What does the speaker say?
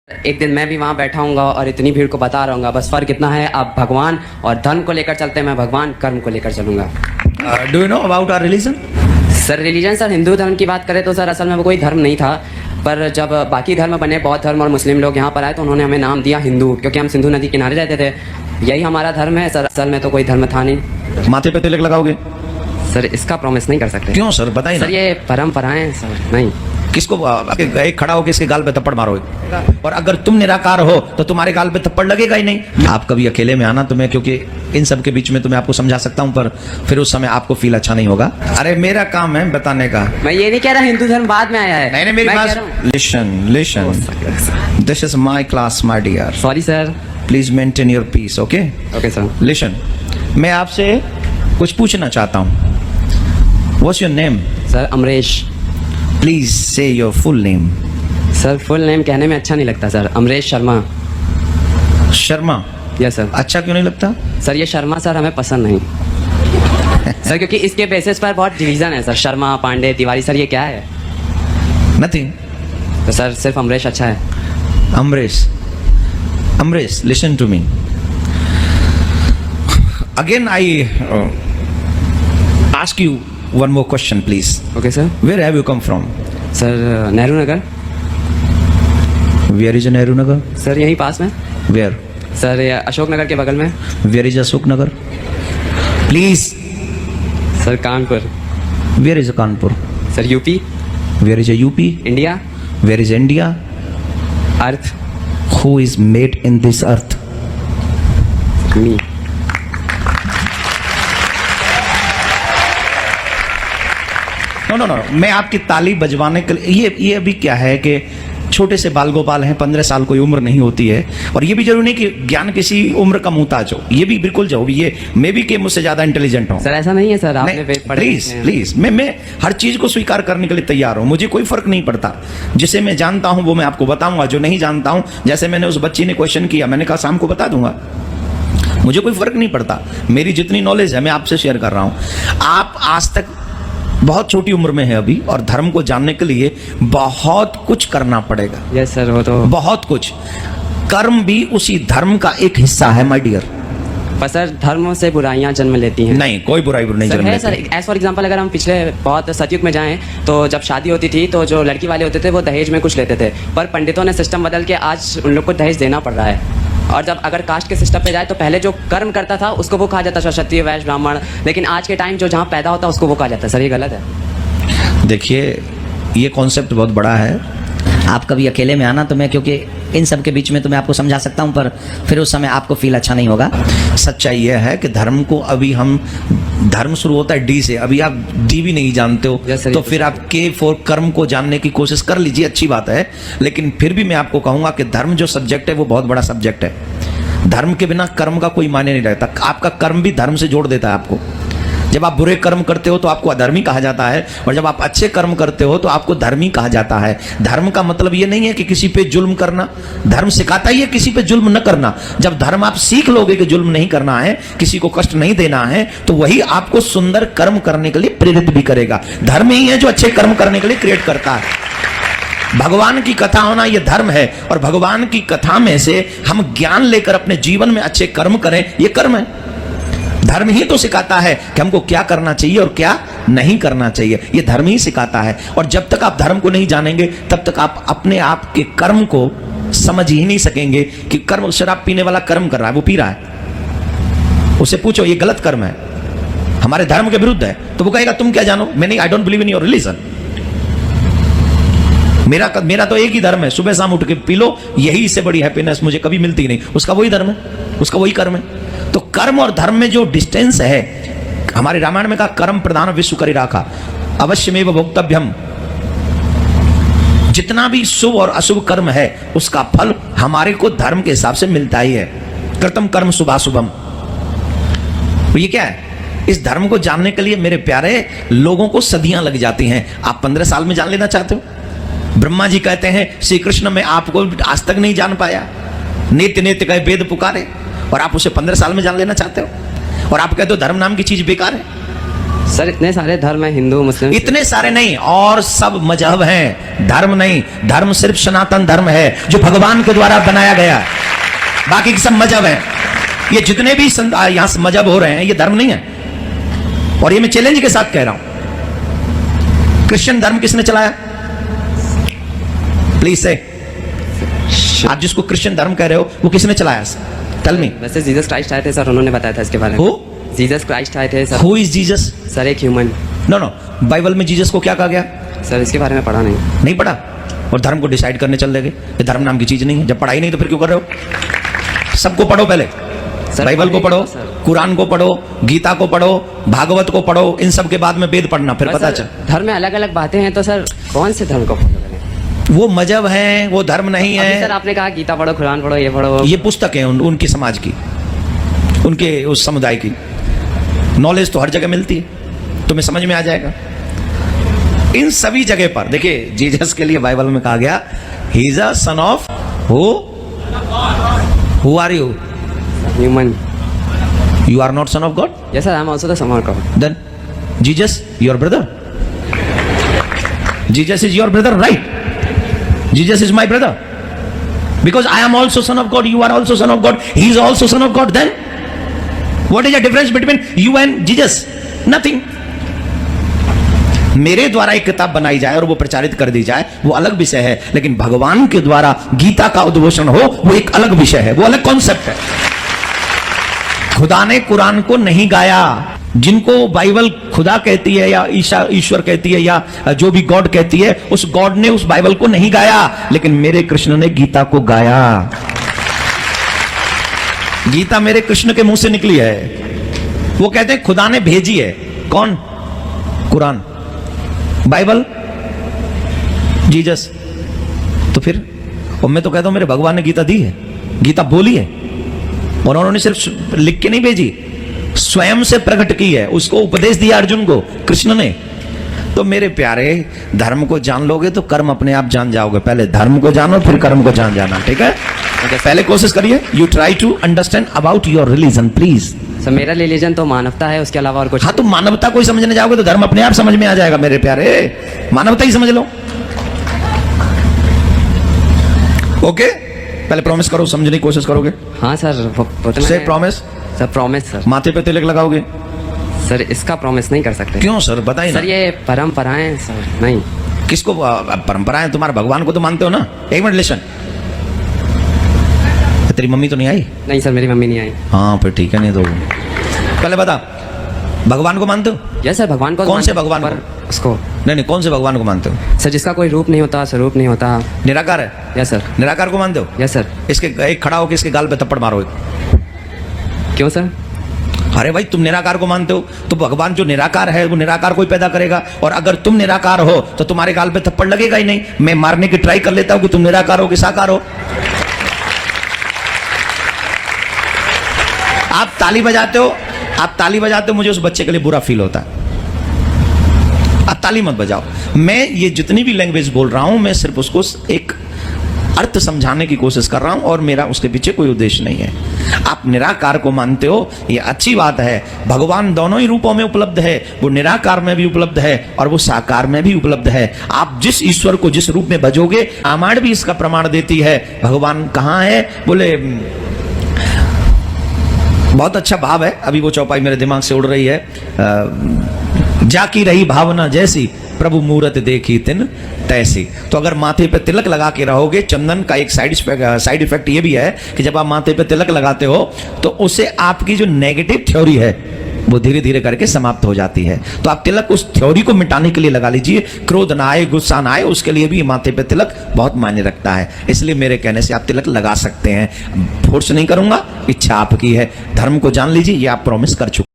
एक दिन मैं भी वहाँ बैठा हूँगा और इतनी भीड़ को बता रहूँगा, बस फर्क इतना है, आप भगवान और धर्म को लेकर चलते हैं, मैं भगवान कर्म को लेकर चलूँगा। Do you know about our religion? Sir religion, sir Hindu धर्म की बात करें तो सर असल में वो कोई धर्म नहीं था, पर जब बाकी धर्म बने, बौद्ध धर्म और मुस्लिम लोग यहाँ पर आए तो उन्होंने हमें नाम दिया हिंदू, क्योंकि हम सिंधु नदी किनारे रहते थे। यही हमारा धर्म है सर, असल में तो कोई धर्म था नहीं। माथे पे तिलक लगाओगे? सर इसका प्रॉमिस नहीं कर सकते। क्यों सर, बताइए सर ना। ये परंपराएं हैं सर, नहीं। किसको एक खड़ा होकर इसके गाल पे थप्पड़ मारोगे? और अगर तुम निराकार हो तो तुम्हारे गाल पे थप्पड़ लगेगा ही नहीं। आप कभी अकेले में आना, तुम्हें, क्योंकि इन सब के बीच में तुम्हें आपको समझा सकता हूं, पर फिर उस समय आपको फील अच्छा नहीं होगा। अरे मेरा काम है बताने का। मैं ये नहीं कह रहा हिंदू धर्म बाद में आया है। नहीं, मेरी बात listen, this is my class my dear. Sorry sir. Please maintain your peace, okay? Okay sir. Listen, मैं आपसे कुछ पूछना चाहता हूं। What's your name? Sir Amresh. Please say your full name. Sir full name कहने में अच्छा नहीं लगता sir, Amresh Sharma. Sharma? Yes sir. अच्छा क्यों नहीं लगता? सर ये शर्मा सर हमें पसंद नहीं सर, क्योंकि इसके बेसिस पर बहुत डिवीजन है सर, शर्मा, पांडे, तिवारी। सर ये क्या है? नथिंग। तो सर सिर्फ अमरेश अच्छा है। Amresh, listen to me again. I ask you one more question, please. Okay sir. Where have you come from? Sir Nehru Nagar. Where is Nehru Nagar? Sir यहीं पास में। Where? सर ये अशोक नगर के बगल में। Where is Ashok Nagar? Please. Sir Kanpur. Where is Kanpur? Sir UP. Where is UP? India. Where is India? Earth. Who is made in this earth? Me. No, मैं आपकी ताली बजवाने के लिए, ये अभी क्या है कि छोटे से बाल गोपाल हैं, 15 साल कोई उम्र नहीं होती है, और ये भी जरूरी नहीं कि ज्ञान किसी उम्र का मुहताज हो, ये भी बिल्कुल जो भी, ये मैं भी कि मुझसे ज्यादा इंटेलिजेंट हूँ। सर ऐसा नहीं है सर, आपने प्लीज मैं हर चीज को स्वीकार करने के लिए तैयार हूँ, मुझे कोई फर्क नहीं पड़ता। जिसे मैं जानता हूँ वो मैं आपको बताऊंगा, जो नहीं जानता हूँ, जैसे मैंने उस बच्ची ने क्वेश्चन किया, मैंने कहा शाम को बता दूंगा, मुझे कोई फर्क नहीं पड़ता। मेरी जितनी नॉलेज है मैं आपसे शेयर कर रहा हूँ। आप आज तक बहुत छोटी उम्र में है अभी, और धर्म को जानने के लिए बहुत कुछ करना पड़ेगा। यस सर, वो तो बहुत कुछ। कर्म भी उसी धर्म का एक हिस्सा है माय डियर। पर सर धर्म से बुराइयां जन्म लेती हैं। नहीं, कोई बुराई नहीं सर जन्म है लेती। सर, एज फॉर एग्जांपल अगर हम पिछले बहुत सतयुग में जाएं तो जब शादी होती थी तो जो लड़की वाले होते थे वो दहेज में कुछ लेते थे, पर पंडितों ने सिस्टम बदल के आज उन लोग को दहेज देना पड़ रहा है। और जब अगर कास्ट के सिस्टम पे जाए तो पहले जो कर्म करता था उसको वो कहा जाता था क्षत्रिय, वैश्य, ब्राह्मण, लेकिन आज के टाइम जो जहाँ पैदा होता है उसको वो कहा जाता है। सर ये गलत है। देखिए ये कॉन्सेप्ट बहुत बड़ा है। आप कभी अकेले में आना, तो मैं, क्योंकि इन सब के बीच में तो मैं आपको समझा सकता हूं, पर फिर उस समय आपको फील अच्छा नहीं होगा। सच्चाई यह है कि धर्म को अभी हम, धर्म शुरू होता है डी से, अभी आप डी भी नहीं जानते हो। Yes, sir, तो फिर आप के फॉर कर्म को जानने की कोशिश कर लीजिए, अच्छी बात है, लेकिन फिर भी मैं आपको कहूंगा कि धर्म जो सब्जेक्ट है वो बहुत बड़ा सब्जेक्ट है। धर्म के बिना कर्म का कोई मायने नहीं रहता। आपका कर्म भी धर्म से जोड़ देता है आपको। जब आप बुरे कर्म करते हो तो आपको अधर्मी कहा जाता है, और जब आप अच्छे कर्म करते हो तो आपको धर्मी कहा जाता है। धर्म का मतलब ये नहीं है कि किसी पे जुल्म करना, धर्म सिखाता ही है किसी पे जुल्म न करना। जब धर्म आप सीख लोगे कि जुल्म नहीं करना है, किसी को कष्ट नहीं देना है, तो वही आपको सुंदर कर्म करने के लिए प्रेरित भी करेगा। धर्म ही है जो अच्छे कर्म करने के लिए क्रिएट करता है। भगवान की कथा होना यह धर्म है, और भगवान की कथा में से हम ज्ञान लेकर अपने जीवन में अच्छे कर्म करें, यह कर्म है। धर्म ही तो सिखाता है कि हमको क्या करना चाहिए और क्या नहीं करना चाहिए, यह धर्म ही सिखाता है। और जब तक आप धर्म को नहीं जानेंगे तब तक आप अपने आप के कर्म को समझ ही नहीं सकेंगे कि कर्म, शराब पीने वाला कर्म कर रहा है, वो पी रहा है, उससे पूछो ये गलत कर्म है, हमारे धर्म के विरुद्ध है, तो वो कहेगा तुम क्या जानो, मैं नहीं, I don't believe in your religion. मेरा तो एक ही धर्म है, सुबह शाम उठ के पी लो, यही इससे बड़ी हैप्पीनेस मुझे कभी मिलती नहीं। उसका वही धर्म है, उसका वही कर्म है। तो कर्म और धर्म में जो डिस्टेंस है, हमारे रामायण में कहा कर्म प्रधान विश्व करि राखा, अवश्यमेव भोक्तव्यम। जितना भी शुभ और अशुभ कर्म है उसका फल हमारे को धर्म के हिसाब से मिलता ही है। कृतम कर्म शुभाशुभम। तो ये क्या है? इस धर्म को जानने के लिए मेरे प्यारे लोगों को सदियां लग जाती हैं। आप 15 साल में जान लेना चाहते हो? ब्रह्मा जी कहते हैं श्री कृष्ण मैं आपको आज तक नहीं जान पाया, नित्य नित्य कहे वेद पुकारे, और आप उसे 15 साल में जान लेना चाहते हो? और आप कहते हो धर्म नाम की चीज बेकार है। सर इतने सारे धर्म है, हिंदू मुस्लिम। इतने सारे नहीं, और सब मजहब हैं, धर्म नहीं। धर्म सिर्फ सनातन धर्म है जो भगवान के द्वारा बनाया गया है, बाकी के सब मजहब हैं। ये जितने भी यहां से मजहब हो रहे हैं ये धर्म नहीं है, और ये मैं चैलेंज के साथ कह रहा हूं। क्रिश्चियन धर्म किसने चलाया? प्लीज से, आप जिसको क्रिश्चियन धर्म कह रहे हो वो किसने चलाया? Tell me. वैसे जीसस क्राइस्ट आए थे सर, उन्होंने बताया था इसके बारे में। हु? जीसस क्राइस्ट आए थे sir. Who is Jesus? Sir एक ह्यूमन। नो नो, बाइबल में जीसस को क्या कहा गया? सर इसके बारे में पढ़ा नहीं। नहीं पढ़ा, और धर्म को डिसाइड करने चल देंगे। ये धर्म नाम की चीज नहीं है। जब पढ़ाई नहीं तो फिर क्यों कर रहे हो? सबको पढ़ो पहले, बाइबल को पढ़ो, कुरान को पढ़ो, गीता को पढ़ो, भागवत को पढ़ो, इन सब के बाद में वेद पढ़ना, फिर पता चल। धर्म में अलग अलग बातें हैं, तो सर कौन से धर्म को फॉलो करें? वो मजहब है, वो धर्म नहीं है। सर आपने कहा गीता पढ़ो, कुरान पढ़ो, ये पढ़ो। ये पुस्तक है उनकी समाज की, उनके उस समुदाय की। नॉलेज तो हर जगह मिलती है, तुम्हें समझ में आ जाएगा। इन सभी जगह पर देखिए, जीसस के लिए बाइबल में कहा गया he is a son of who are you? Human. You are not son of God? Yes sir, I am also the son of God. Then Jesus, your brother. Jesus is your brother, right? Jesus is my brother. Because I am also son of God, you are also son of God, he is also son of God. Then what is the difference between you and Jesus? Nothing. मेरे द्वारा एक किताब बनाई जाए और वो प्रचारित कर दी जाए, वो अलग विषय है, लेकिन भगवान के द्वारा गीता का उद्घोषण हो, वो एक अलग विषय है, वो अलग कॉन्सेप्ट है। खुदा ने कुरान को नहीं गाया। जिनको बाइबल खुदा कहती है या ईश्वर कहती है या जो भी गॉड कहती है, उस गॉड ने उस बाइबल को नहीं गाया, लेकिन मेरे कृष्ण ने गीता को गाया। गीता मेरे कृष्ण के मुंह से निकली है। वो कहते हैं खुदा ने भेजी है। कौन? Quran, Bible, Jesus. तो फिर और मैं तो कहता हूं मेरे भगवान ने गीता दी है, गीता बोली है, और उन्होंने सिर्फ लिख के नहीं भेजी, स्वयं से प्रकट की है। उसको उपदेश दिया अर्जुन को कृष्ण ने। तो मेरे प्यारे, धर्म को जान लोगे तो कर्म अपने आप जान जाओगे। पहले धर्म को जानो, फिर कर्म को जान जाना, ठीक है? पहले कोशिश करिए, you try to understand about your religion please. Sir मेरा रिलीजन तो मानवता है, उसके अलावा और कुछ। हाँ, तो मानवता को ही समझने जाओगे तो धर्म अपने आप समझ में आ जाएगा मेरे प्यारे। मानवता ही समझ लो। ओके, पहले प्रॉमिस करो, समझने की कोशिश करोगे? हाँ सर। से प्रॉमिस? Sir promise sir. माथे पे तिलक लगाओगे? सर इसका प्रॉमिस नहीं कर सकते। क्यों सर, बताइए ना। सर ये परंपराएं सर। नहीं। किसको परंपराएं? तुम्हारे भगवान को तो मानते हो ना। एक मिनट लिसन, तेरी मम्मी तो नहीं आई? नहीं सर, मेरी मम्मी नहीं आई। हाँ फिर ठीक है, नहीं तो पहले बता, भगवान को मानते हो? यस सर, भगवान को। कौन से भगवान को? उसको नहीं, कौन से भगवान को मानते हो? सर जिसका कोई रूप नहीं होता, स्वरूप नहीं होता। निराकार है? Yes sir. निराकार को मानते हो? Yes sir. इसके एक खड़ा होकर इसके गाल पे थप्पड़ मारो। क्यों सर? अरे भाई, तुम निराकार को मानते हो तो भगवान जो निराकार है वो निराकार को ही पैदा करेगा, और अगर तुम निराकार हो तो तुम्हारे गाल पे थप्पड़ लगेगा ही नहीं। मैं मारने की ट्राई कर लेता हूं कि तुम निराकार हो कि साकार हो। आप ताली बजाते हो, मुझे उस बच्चे के लिए बुरा फील होता है। आप ताली मत बजाओ। मैं ये जितनी भी लैंग्वेज बोल रहा हूं, मैं सिर्फ उसको एक अर्थ समझाने की कोशिश कर रहा हूं, और मेरा उसके पीछे कोई उद्देश्य नहीं है। आप निराकार को मानते हो, ये अच्छी बात है। भगवान दोनों ही रूपों में उपलब्ध है, वो निराकार में भी उपलब्ध है और वो साकार में भी उपलब्ध है। आप जिस ईश्वर को जिस रूप में भजोगे, रामायण भी इसका प्रमाण देती है। भगवान कहाँ है? बोले, बहुत अच्छा भाव है, अभी वो चौपाई मेरे दिमाग से उड़ रही है। जाकी रही भावना जैसी, प्रभु मूरत देखी तिन तैसी। तो अगर माथे पे तिलक लगा के रहोगे, चंदन का एक साइड इफेक्ट ये भी है कि जब आप माथे पे तिलक लगाते हो तो उससे आपकी जो नेगेटिव थ्योरी है वो धीरे धीरे करके समाप्त हो जाती है। तो आप तिलक उस थ्योरी को मिटाने के लिए लगा लीजिए। क्रोध ना आए, गुस्सा ना आए, उसके लिए भी माथे पे तिलक बहुत मायने रखता है। इसलिए मेरे कहने से आप तिलक लगा सकते हैं। फोर्स नहीं करूंगा, इच्छा आपकी है। धर्म को जान लीजिए, ये आप प्रॉमिस कर चुके।